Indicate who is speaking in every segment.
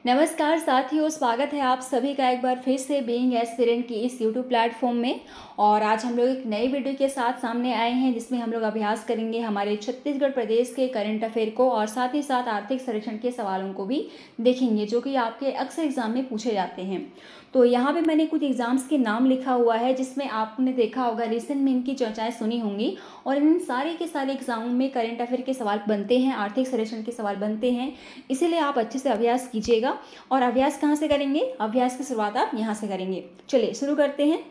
Speaker 1: नमस्कार साथियों, स्वागत है आप सभी का एक बार फिर से बीइंग एस्पिरेंट की इस यूट्यूब प्लेटफॉर्म में। और आज हम लोग एक नई वीडियो के साथ सामने आए हैं जिसमें हम लोग अभ्यास करेंगे हमारे छत्तीसगढ़ प्रदेश के करंट अफेयर को और साथ ही साथ आर्थिक सर्वेक्षण के सवालों को भी देखेंगे जो कि आपके अक्सर एग्जाम में पूछे जाते हैं। तो यहाँ पे मैंने कुछ एग्जाम्स के नाम लिखा हुआ है जिसमें आपने देखा होगा, रिसेंट में इनकी चर्चाएं सुनी होंगी और इन सारे के सारे एग्जामों में करंट अफेयर के सवाल बनते हैं, आर्थिक सर्वेक्षण के सवाल बनते हैं। इसीलिए आप अच्छे से अभ्यास कीजिएगा। और अभ्यास कहाँ से करेंगे? अभ्यास की शुरुआत आप यहाँ से करेंगे। चलिए शुरू करते हैं।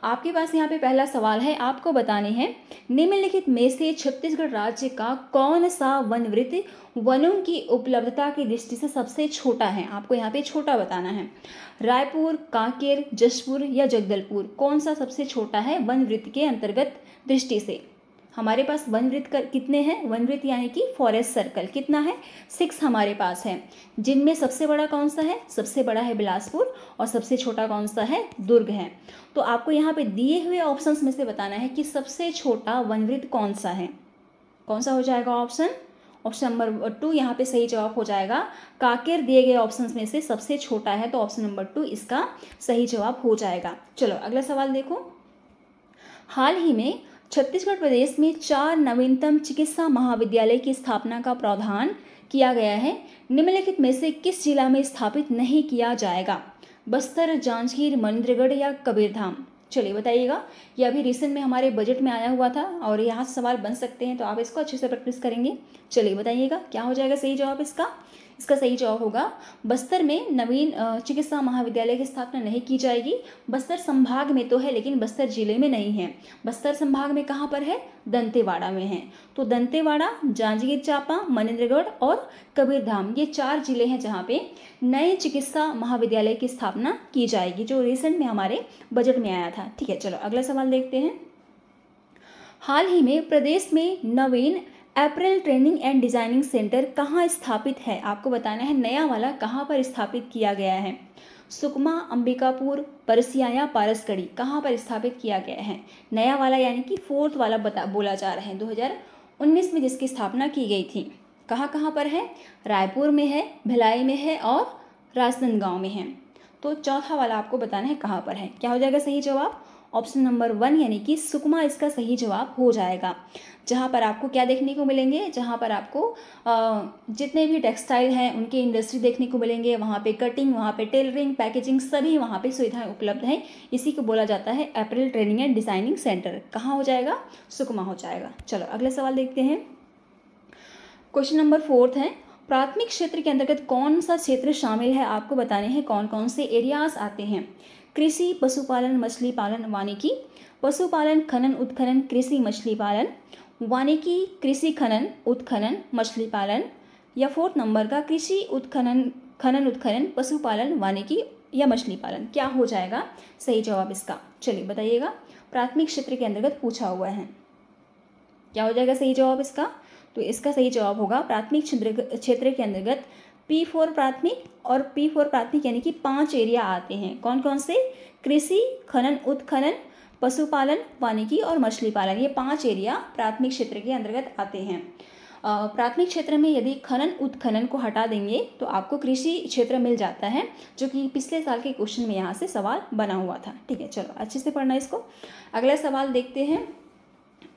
Speaker 1: आपके पास यहाँ पे पहला सवाल है, आपको बताने हैं निम्नलिखित में से छत्तीसगढ़ राज्य का कौन सा वन वृत्त वनों की उपलब्धता की दृष्टि से सबसे छोटा है। आपको यहाँ पे छोटा बताना है। रायपुर, कांकेर, जशपुर या जगदलपुर, कौन सा सबसे छोटा है वन वृत्त के अंतर्गत दृष्टि से। हमारे पास वन वृत्त कितने हैं? वन वृत्त यानी कि फॉरेस्ट सर्कल कितना है? 6 हमारे पास है, जिनमें सबसे बड़ा कौन सा है? सबसे बड़ा है बिलासपुर और सबसे छोटा कौन सा है? दुर्ग है। तो आपको यहाँ पे दिए हुए ऑप्शंस में से बताना है कि सबसे छोटा वन वृत्त कौन सा है। कौन सा हो जाएगा ऑप्शन नंबर 2 यहाँ पे सही जवाब हो जाएगा। कांकेर दिए गए ऑप्शंस में से सबसे छोटा है तो ऑप्शन नंबर 2 इसका सही जवाब हो जाएगा। चलो अगला सवाल देखो। हाल ही में छत्तीसगढ़ प्रदेश में 4 नवीनतम चिकित्सा महाविद्यालय की स्थापना का प्रावधान किया गया है। निम्नलिखित में से किस जिला में स्थापित नहीं किया जाएगा? बस्तर, जांजगीर, मनेन्द्रगढ़ या कबीरधाम। चलिए बताइएगा। ये अभी रिसेंट में हमारे बजट में आया हुआ था और यहाँ से सवाल बन सकते हैं, तो आप इसको अच्छे से प्रैक्टिस करेंगे। चलिए बताइएगा क्या हो जाएगा सही जवाब इसका। इसका सही जवाब होगा बस्तर में नवीन चिकित्सा महाविद्यालय की स्थापना नहीं की जाएगी। बस्तर संभाग में तो है लेकिन बस्तर जिले में नहीं है। बस्तर संभाग में कहाँ पर है? दंतेवाड़ा में है। तो दंतेवाड़ा, जांजगीर चांपा, मनेन्द्रगढ़ और कबीरधाम, ये 4 जिले हैं जहाँ पे नए चिकित्सा महाविद्यालय की स्थापना की जाएगी, जो रिसेंट में हमारे बजट में आया था। ठीक है, चलो अगला सवाल देखते हैं। हाल ही में प्रदेश में नवीन अप्रैल ट्रेनिंग एंड डिजाइनिंग सेंटर कहाँ स्थापित है? आपको बताना है नया वाला कहाँ पर स्थापित किया गया है। सुकमा, अंबिकापुर, परसिया या पारसगढ़ी, कहाँ पर स्थापित किया गया है? नया वाला यानी कि 4th वाला बोला जा रहा है, 2019 में जिसकी स्थापना की गई थी। कहाँ कहाँ पर है? रायपुर में है, भिलाई में है और राजनांदगांव में है। तो चौथा वाला आपको बताना है कहाँ पर है। क्या हो जाएगा सही जवाब? ऑप्शन नंबर 1 यानी कि सुकमा इसका सही जवाब हो जाएगा। जहाँ पर आपको क्या देखने को मिलेंगे? जहाँ पर आपको जितने भी टेक्सटाइल हैं उनके इंडस्ट्री देखने को मिलेंगे। वहाँ पे कटिंग, वहाँ पे टेलरिंग, पैकेजिंग, सभी वहाँ पे सुविधाएं उपलब्ध हैं। इसी को बोला जाता है अप्रैल ट्रेनिंग एंड डिजाइनिंग सेंटर। कहाँ हो जाएगा? सुकमा हो जाएगा। चलो अगले सवाल देखते हैं। क्वेश्चन नंबर 4 है, प्राथमिक क्षेत्र के अंतर्गत कौन सा क्षेत्र शामिल है? आपको बताने हैं कौन कौन से एरियाज आते हैं। कृषि, पशुपालन, मछली पालन, वानिकी। पशुपालन, खनन, उत्खनन, कृषि, मछली पालन। वानिकी, कृषि, खनन, उत्खनन, मछली पालन। या 4th नंबर का कृषि, उत्खनन, खनन, उत्खनन, पशुपालन, वानिकी या मछली पालन। क्या हो जाएगा सही जवाब इसका? चलिए बताइएगा। प्राथमिक क्षेत्र के अंतर्गत पूछा हुआ है, क्या हो जाएगा सही जवाब इसका? तो इसका सही जवाब होगा प्राथमिक क्षेत्र के अंतर्गत P4 प्राथमिक और P4 प्राथमिक यानी कि 5 एरिया आते हैं। कौन कौन से? कृषि, खनन, उत्खनन, पशुपालन, वानिकी और मछली पालन। ये 5 एरिया प्राथमिक क्षेत्र के अंतर्गत आते हैं। प्राथमिक क्षेत्र में यदि खनन उत्खनन को हटा देंगे तो आपको कृषि क्षेत्र मिल जाता है, जो कि पिछले साल के क्वेश्चन में यहाँ से सवाल बना हुआ था। ठीक है, चलो अच्छे से पढ़ना इसको। अगला सवाल देखते हैं।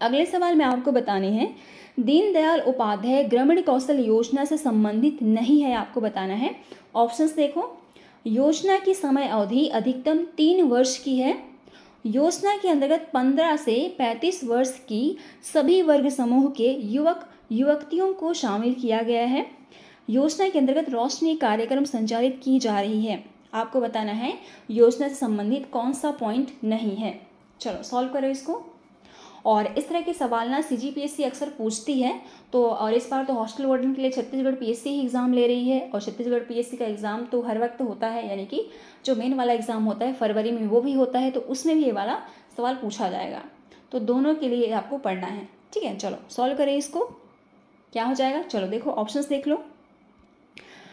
Speaker 1: अगले सवाल में आपको बताने हैं दीनदयाल उपाध्याय ग्रामीण कौशल योजना से संबंधित नहीं है। आपको बताना है। ऑप्शंस देखो। योजना की समय अवधि अधिकतम 3 वर्ष की है। योजना के अंतर्गत 15 से 35 वर्ष की सभी वर्ग समूह के युवक युवतियों को शामिल किया गया है। योजना के अंतर्गत रोशनी कार्यक्रम संचालित की जा रही है। आपको बताना है योजना से संबंधित कौन सा पॉइंट नहीं है। चलो सॉल्व करो इसको। और इस तरह के सवाल ना CGPSC अक्सर पूछती है। तो और इस बार तो हॉस्टल वार्डन के लिए छत्तीसगढ़ PSC ही एग्ज़ाम ले रही है और छत्तीसगढ़ PSC का एग्ज़ाम तो हर वक्त होता है, यानी कि जो मेन वाला एग्ज़ाम होता है फरवरी में वो भी होता है, तो उसमें भी ये वाला सवाल पूछा जाएगा। तो दोनों के लिए आपको पढ़ना है। ठीक है, चलो सॉल्व करें इसको। क्या हो जाएगा? चलो देखो ऑप्शंस देख लो।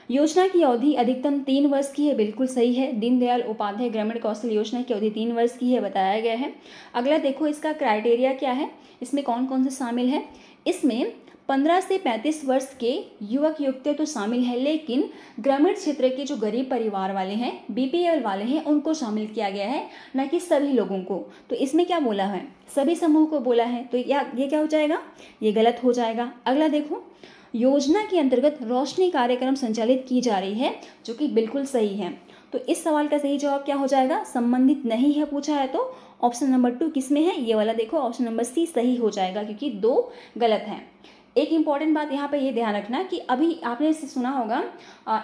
Speaker 1: योजना की अवधि अधिकतम 3 वर्ष की है, बिल्कुल सही है। दीनदयाल उपाध्याय ग्रामीण कौशल योजना की अवधि 3 वर्ष की है, बताया गया है। अगला देखो इसका क्राइटेरिया क्या है, इसमें कौन कौन से शामिल है। इसमें 15 से 35 वर्ष के युवक युवतियाँ तो शामिल है, लेकिन ग्रामीण क्षेत्र के जो गरीब परिवार वाले हैं, बीपीएल वाले हैं, उनको शामिल किया गया है, न कि सभी लोगों को। तो इसमें क्या बोला है, सभी समूह को बोला है, तो ये क्या हो जाएगा, ये गलत हो जाएगा। अगला देखो, योजना के अंतर्गत रोशनी कार्यक्रम संचालित की जा रही है, जो कि बिल्कुल सही है। तो इस सवाल का सही जवाब क्या हो जाएगा, संबंधित नहीं है पूछा है तो ऑप्शन नंबर 2 किस में है, ये वाला देखो ऑप्शन नंबर सी सही हो जाएगा, क्योंकि 2 गलत हैं। एक इंपॉर्टेंट बात यहाँ पे ये ध्यान रखना कि अभी आपने इसे सुना होगा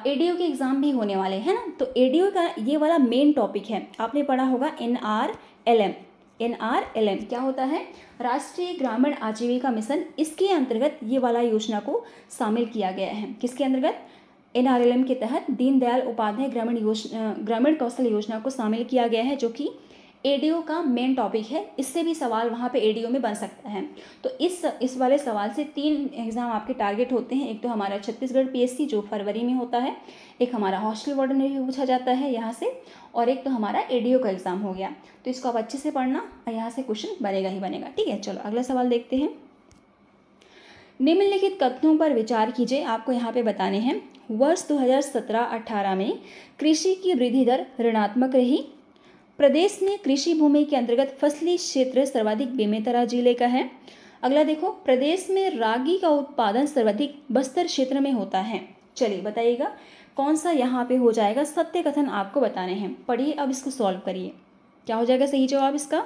Speaker 1: एडीओ के एग्जाम भी होने वाले हैं ना, तो एडीओ का ये वाला मेन टॉपिक है, आपने पढ़ा होगा NRLM। NRLM क्या होता है, राष्ट्रीय ग्रामीण आजीविका मिशन, इसके अंतर्गत ये वाला योजना को शामिल किया गया है। किसके अंतर्गत, NRLM के तहत दीनदयाल उपाध्याय ग्रामीण कौशल योजना को शामिल किया गया है, जो कि एडीओ का मेन टॉपिक है। इससे भी सवाल वहाँ पे एडीओ में बन सकता है। तो इस वाले सवाल से 3 एग्जाम आपके टारगेट होते हैं। एक तो हमारा छत्तीसगढ़ PSC जो फरवरी में होता है, एक हमारा हॉस्टल वार्डन में भी पूछा जाता है यहाँ से, और एक तो हमारा एडीओ का एग्जाम हो गया। तो इसको आप अच्छे से पढ़ना, यहाँ से क्वेश्चन बनेगा ही बनेगा। ठीक है, चलो अगला सवाल देखते हैं। निम्नलिखित कथनों पर विचार कीजिए, आपको यहाँ पे बताने हैं। वर्ष 2017-18 में कृषि की वृद्धि दर ऋणात्मक रही। प्रदेश में कृषि भूमि के अंतर्गत फसली क्षेत्र सर्वाधिक बेमेतरा जिले का है। अगला देखो, प्रदेश में रागी का उत्पादन सर्वाधिक बस्तर क्षेत्र में होता है। चलिए बताइएगा कौन सा यहाँ पे हो जाएगा, सत्य कथन आपको बताने हैं। पढ़िए, अब इसको सॉल्व करिए, क्या हो जाएगा सही जवाब इसका।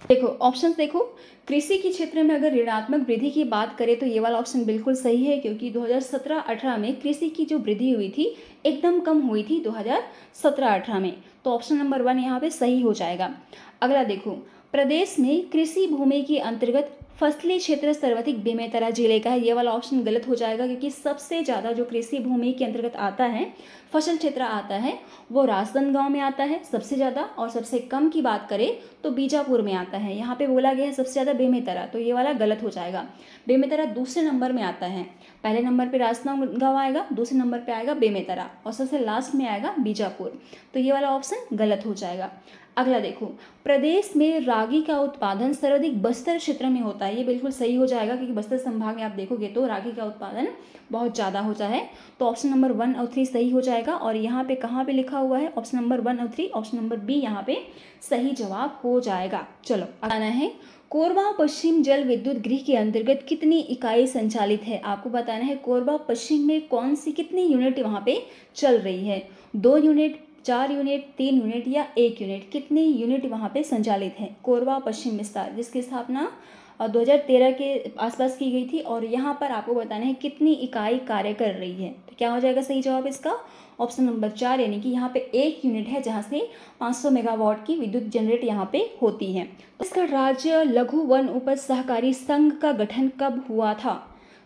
Speaker 1: देखो ऑप्शन देखो, कृषि के क्षेत्र में अगर ऋणात्मक वृद्धि की बात करें तो ये वाला ऑप्शन बिल्कुल सही है, क्योंकि 2017-18 में कृषि की जो वृद्धि हुई थी एकदम कम हुई थी 2017-18 में। तो ऑप्शन नंबर 1 यहाँ पे सही हो जाएगा। अगला देखो, प्रदेश में कृषि भूमि के अंतर्गत फसली क्षेत्र सर्वाधिक बेमेतरा जिले का है। ये वाला ऑप्शन गलत हो जाएगा, क्योंकि सबसे ज़्यादा जो कृषि भूमि के अंतर्गत आता है, फसल क्षेत्र आता है, वो राजनांदगांव में आता है सबसे ज़्यादा, और सबसे कम की बात करें तो बीजापुर में आता है। यहाँ पे बोला गया है सबसे ज़्यादा बेमेतरा, तो ये वाला गलत हो जाएगा। बेमेतरा दूसरे नंबर में आता है, पहले नंबर पे राजनांदगांव आएगा, दूसरे नंबर पे आएगा बेमेतरा, और सबसे लास्ट में आएगा बीजापुर। तो ये वाला ऑप्शन गलत हो जाएगा। अगला देखो, प्रदेश में रागी का उत्पादन सर्वाधिक बस्तर क्षेत्र में होता है। ये बिल्कुल सही हो जाएगा, क्योंकि बस्तर संभाग में आप देखोगे तो रागी का उत्पादन बहुत ज़्यादा होता है। तो ऑप्शन नंबर 1 और 3 सही हो जाएगा। और यहाँ पे कहाँ पे लिखा हुआ है, ऑप्शन नंबर 1 और 3, ऑप्शन नंबर बी यहाँ पे सही जवाब हो जाएगा। चलो आना है, कोरबा पश्चिम जल विद्युत गृह के अंतर्गत कितनी इकाई संचालित है। आपको बताना है कोरबा पश्चिम में कौन सी कितनी यूनिट वहाँ पे चल रही है, 2 यूनिट, 4 यूनिट, 3 यूनिट या 1 यूनिट, कितनी यूनिट वहाँ पे संचालित है। कोरबा पश्चिम विस्तार, जिसकी स्थापना 2013 के आसपास की गई थी, और यहाँ पर आपको बताना है कितनी इकाई कार्य कर रही है। तो क्या हो जाएगा सही जवाब इसका, ऑप्शन नंबर 4, यानी कि यहाँ पे 1 यूनिट है, जहाँ से 500 मेगावाट की विद्युत जनरेट यहाँ पे होती है। इसका राज्य लघु वन उपज सहकारी संघ का गठन कब हुआ था,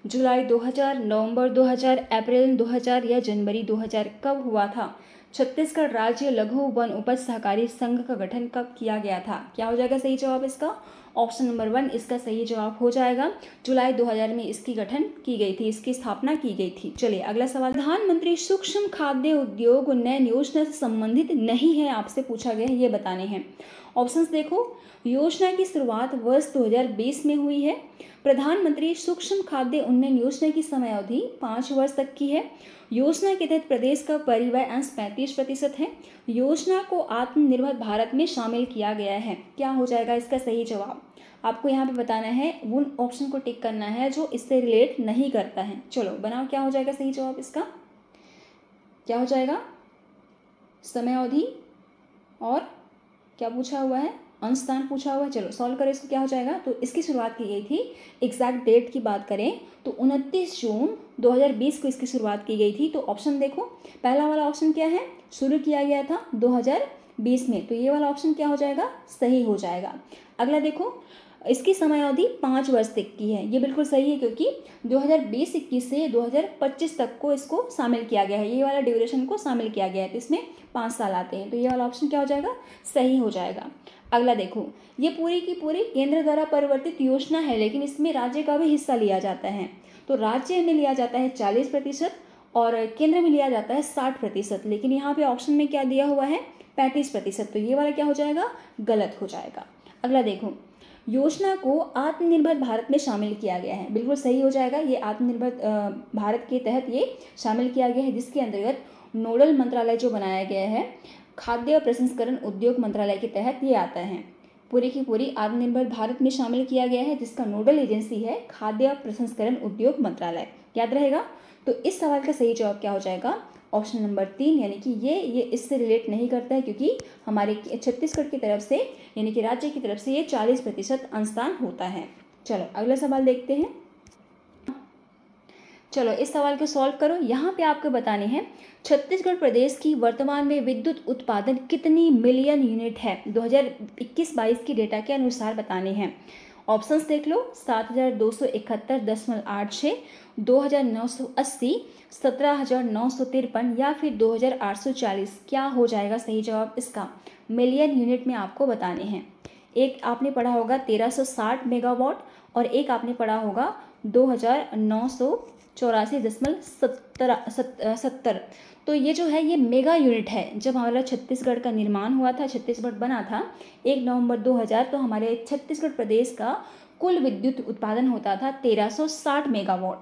Speaker 1: जुलाई 2000, नवंबर 2000, अप्रैल 2000 या जनवरी 2000, कब हुआ था। छत्तीसगढ़ राज्य लघु वन उपज सहकारी संघ का गठन कब किया गया था। क्या हो जाएगा सही जवाब इसका, ऑप्शन नंबर 1 इसका सही जवाब हो जाएगा। जुलाई 2000 में इसकी गठन की गई थी, इसकी स्थापना की गई थी। चलिए अगला सवाल, प्रधानमंत्री सूक्ष्म खाद्य उद्योग उन्नयन योजना से संबंधित नहीं है, आपसे पूछा गया है, ये बताने हैं। ऑप्शंस देखो, योजना की शुरुआत वर्ष 2020 में हुई है। प्रधानमंत्री सूक्ष्म खाद्य उन्नयन योजना की समयावधि 5 वर्ष तक की है। योजना के तहत प्रदेश का परिव्यय अंश 35% है। योजना को आत्मनिर्भर भारत में शामिल किया गया है। क्या हो जाएगा इसका सही जवाब, आपको यहाँ पे बताना है, उन ऑप्शन को टिक करना है जो इससे रिलेट नहीं करता है। चलो बनाओ, क्या हो जाएगा सही जवाब इसका, क्या हो जाएगा, समयावधि और क्या पूछा हुआ है, अंशदान पूछा हुआ है। चलो सॉल्व करें इसको, क्या हो जाएगा। तो इसकी शुरुआत की गई थी, एग्जैक्ट डेट की बात करें तो 29 जून 2020 को इसकी शुरुआत की गई थी। तो ऑप्शन देखो, पहला वाला ऑप्शन क्या है, शुरू किया गया था 2020 में, तो ये वाला ऑप्शन क्या हो जाएगा, सही हो जाएगा। अगला देखो, इसकी समयावधि 5 वर्ष तक की है, ये बिल्कुल सही है, क्योंकि 2020-21 से 2025 तक को इसको शामिल किया गया है, ये वाला ड्यूरेशन को शामिल किया गया है, तो इसमें 5 साल आते हैं। तो ये वाला ऑप्शन क्या हो जाएगा, सही हो जाएगा। अगला देखो, ये पूरी की पूरी केंद्र द्वारा परिवर्तित योजना है, लेकिन इसमें राज्य का भी हिस्सा लिया जाता है। तो राज्य में लिया जाता है 40% और केंद्र में लिया जाता है 60%, लेकिन यहाँ पे ऑप्शन में क्या दिया हुआ है, 35%। तो ये वाला क्या हो जाएगा, गलत हो जाएगा। अगला देखो, योजना को आत्मनिर्भर भारत में शामिल किया गया है। बिल्कुल सही हो जाएगा, ये आत्मनिर्भर भारत के तहत ये शामिल किया गया है, जिसके अंतर्गत नोडल मंत्रालय जो बनाया गया है खाद्य प्रसंस्करण उद्योग मंत्रालय के तहत ये आता है। पूरी की पूरी आत्मनिर्भर भारत में शामिल किया गया है, जिसका नोडल एजेंसी है खाद्य प्रसंस्करण उद्योग मंत्रालय। याद रहेगा। तो इस सवाल का सही जवाब क्या हो जाएगा? ऑप्शन नंबर 3, यानी कि ये इससे रिलेट नहीं करता है, क्योंकि हमारे छत्तीसगढ़ की तरफ से यानी कि राज्य की तरफ से ये 40% अंशदान होता है। चलो अगला सवाल देखते हैं। चलो इस सवाल को सॉल्व करो। यहाँ पे आपको बताने हैं छत्तीसगढ़ प्रदेश की वर्तमान में विद्युत उत्पादन कितनी मिलियन यूनिट है, 2021-22 की डेटा के अनुसार बताने हैं। ऑप्शंस देख लो, 7271.86, 2980, 17953 या फिर 2840। क्या हो जाएगा सही जवाब इसका? मिलियन यूनिट में आपको बताने हैं। एक आपने पढ़ा होगा 1360 मेगावाट और एक आपने पढ़ा होगा 2984.70। तो ये जो है ये मेगा यूनिट है। जब हमारा छत्तीसगढ़ का निर्माण हुआ था, छत्तीसगढ़ बना था 1 नवंबर 2000, तो हमारे छत्तीसगढ़ प्रदेश का कुल विद्युत उत्पादन होता था 1360 मेगावाट।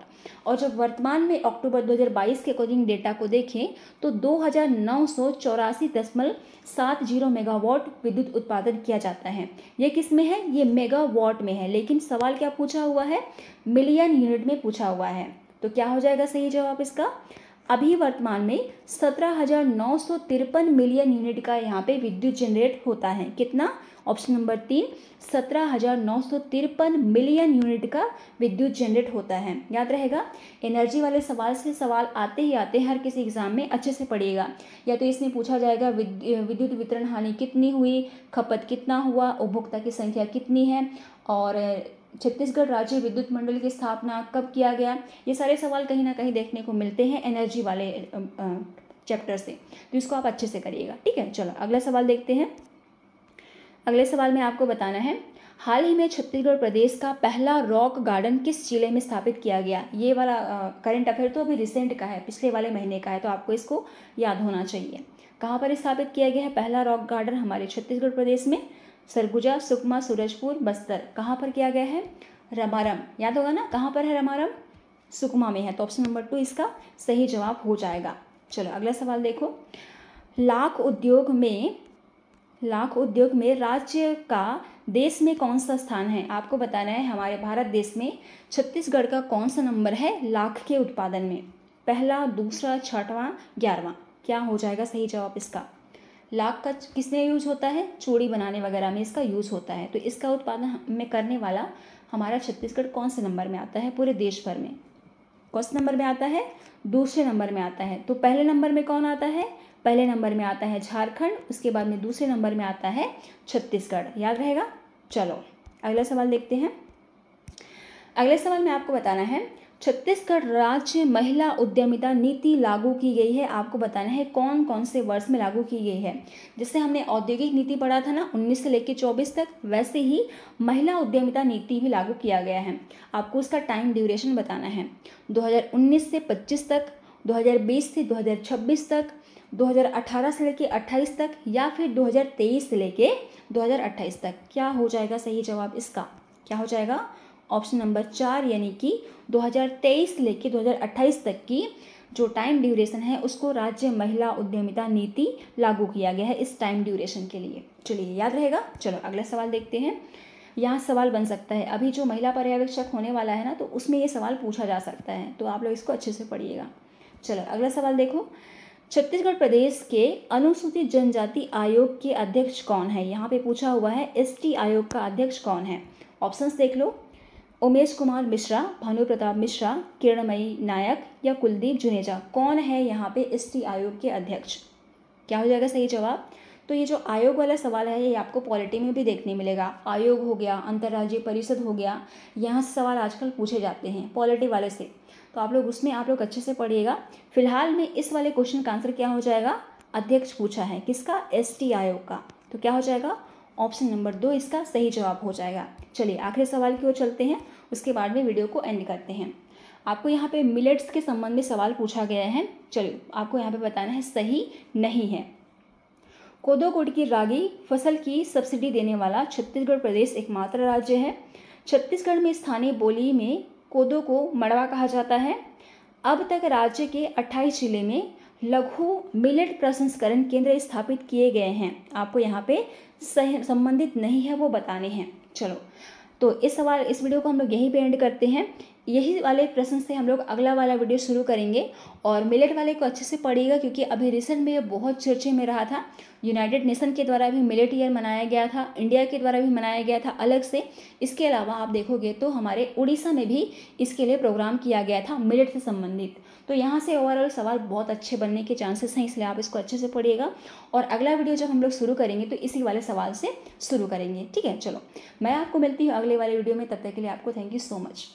Speaker 1: और जब वर्तमान में अक्टूबर 2022 के अकॉर्डिंग डेटा को देखें तो 2984.70 मेगावाट विद्युत उत्पादन किया जाता है। ये किस में है? ये मेगावाट में है, लेकिन सवाल क्या पूछा हुआ है? मिलियन यूनिट में पूछा हुआ है। तो क्या हो जाएगा सही जवाब इसका? अभी वर्तमान में 17,953 मिलियन यूनिट का यहाँ पे विद्युत जनरेट होता है। कितना? ऑप्शन नंबर 3, 17,953 मिलियन यूनिट का विद्युत जनरेट होता है। याद रहेगा। एनर्जी वाले सवाल से सवाल आते ही आते हर किसी एग्जाम में अच्छे से पढ़िएगा। या तो इसमें पूछा जाएगा विद्युत वितरण हानि कितनी हुई, खपत कितना हुआ, उपभोक्ता की संख्या कितनी है, और छत्तीसगढ़ राज्य विद्युत मंडल की स्थापना कब किया गया। ये सारे सवाल कहीं ना कहीं देखने को मिलते हैं एनर्जी वाले चैप्टर से, तो इसको आप अच्छे से करिएगा। ठीक है, चलो अगला सवाल देखते हैं। अगले सवाल में आपको बताना है हाल ही में छत्तीसगढ़ प्रदेश का पहला रॉक गार्डन किस जिले में स्थापित किया गया। ये वाला करंट अफेयर तो अभी रिसेंट का है, पिछले वाले महीने का है, तो आपको इसको याद होना चाहिए। कहाँ पर स्थापित किया गया है पहला रॉक गार्डन? हमारे छत्तीसगढ़ प्रदेश में सरगुजा, सुकमा, सूरजपुर, बस्तर। कहाँ पर किया गया है? रमारम। याद होगा ना, कहाँ पर है रमारम? सुकमा में है। तो ऑप्शन नंबर 2 इसका सही जवाब हो जाएगा। चलो अगला सवाल देखो। लाख उद्योग में राज्य का देश में कौन सा स्थान है? आपको बताना है हमारे भारत देश में छत्तीसगढ़ का कौन सा नंबर है लाख के उत्पादन में? पहला, दूसरा, छठवां, 11वां। क्या हो जाएगा सही जवाब इसका? लाख का किसमें यूज होता है? चूड़ी बनाने वगैरह में इसका यूज होता है। तो इसका उत्पादन में करने वाला हमारा छत्तीसगढ़ कौन से नंबर में आता है पूरे देश भर में? कौन से नंबर में आता है? दूसरे नंबर में आता है। तो पहले नंबर में कौन आता है? पहले नंबर में आता है झारखंड, उसके बाद में दूसरे नंबर में आता है छत्तीसगढ़। याद रहेगा। चलो अगला सवाल देखते हैं। अगले सवाल में आपको बताना है छत्तीसगढ़ राज्य महिला उद्यमिता नीति लागू की गई है। आपको बताना है कौन कौन से वर्ष में लागू की गई है। जैसे हमने औद्योगिक नीति पढ़ा था ना 19 से लेकर 24 तक, वैसे ही महिला उद्यमिता नीति भी लागू किया गया है। आपको उसका टाइम ड्यूरेशन बताना है, 2019 से 25 तक, 2020 से 2026 तक, 2018 से लेकर 28 तक, या फिर 2023 से लेकर 2028 तक। क्या हो जाएगा सही जवाब इसका? क्या हो जाएगा? ऑप्शन नंबर 4, यानी कि 2023 से लेकर 2028 तक की जो टाइम ड्यूरेशन है उसको राज्य महिला उद्यमिता नीति लागू किया गया है इस टाइम ड्यूरेशन के लिए। चलिए याद रहेगा। चलो अगला सवाल देखते हैं। यहाँ सवाल बन सकता है, अभी जो महिला पर्यवेक्षक होने वाला है ना, तो उसमें ये सवाल पूछा जा सकता है, तो आप लोग इसको अच्छे से पढ़िएगा। चलो अगला सवाल देखो। छत्तीसगढ़ प्रदेश के अनुसूचित जनजाति आयोग के अध्यक्ष कौन है? यहाँ पे पूछा हुआ है एसटी आयोग का अध्यक्ष कौन है। ऑप्शंस देख लो, उमेश कुमार मिश्रा, भानु प्रताप मिश्रा, किरणमयी नायक या कुलदीप जुनेजा। कौन है यहाँ पे एसटी आयोग के अध्यक्ष? क्या हो जाएगा सही जवाब? तो ये जो आयोग वाला सवाल है ये आपको पॉलिटी में भी देखने मिलेगा। आयोग हो गया, अंतर्राज्यीय परिषद हो गया, यहाँ से सवाल आजकल पूछे जाते हैं पॉलिटी वाले से, तो आप लोग उसमें अच्छे से पढ़िएगा। फिलहाल में इस वाले क्वेश्चन का आंसर क्या हो जाएगा? अध्यक्ष पूछा है किसका? एसटी आयोग का। तो क्या हो जाएगा? ऑप्शन नंबर 2 इसका सही जवाब हो जाएगा। चलिए आखिरी सवाल की ओर चलते हैं, उसके बाद में वीडियो को एंड करते हैं। आपको यहाँ पे मिलेट्स के संबंध में सवाल पूछा गया है। चलिए आपको यहाँ पे बताना है सही नहीं है। कोदो कुट की रागी फसल की सब्सिडी देने वाला छत्तीसगढ़ प्रदेश एकमात्र राज्य है। छत्तीसगढ़ में स्थानीय बोली में कोदो को मड़वा कहा जाता है। अब तक राज्य के 28 जिले में लघु मिलेट प्रसंस्करण केंद्र स्थापित किए गए हैं। आपको यहाँ पे संबंधित नहीं है वो बताने हैं। चलो, तो इस वीडियो को हम लोग यहीं पे एंड करते हैं। यही वाले प्रश्न से हम लोग अगला वाला वीडियो शुरू करेंगे। और मिलेट वाले को अच्छे से पढ़िएगा, क्योंकि अभी रिसेंट में ये बहुत चर्चे में रहा था। यूनाइटेड नेशन के द्वारा भी मिलेट ईयर मनाया गया था, इंडिया के द्वारा भी मनाया गया था अलग से। इसके अलावा आप देखोगे तो हमारे उड़ीसा में भी इसके लिए प्रोग्राम किया गया था मिलेट से संबंधित। तो यहाँ से ओवरऑल सवाल बहुत अच्छे बनने के चांसेस हैं, इसलिए आप इसको अच्छे से पढ़िएगा। और अगला वीडियो जब हम लोग शुरू करेंगे तो इसी वाले सवाल से शुरू करेंगे। ठीक है, चलो मैं आपको मिलती हूँ अगले वाले वीडियो में। तब तक के लिए आपको थैंक यू सो मच।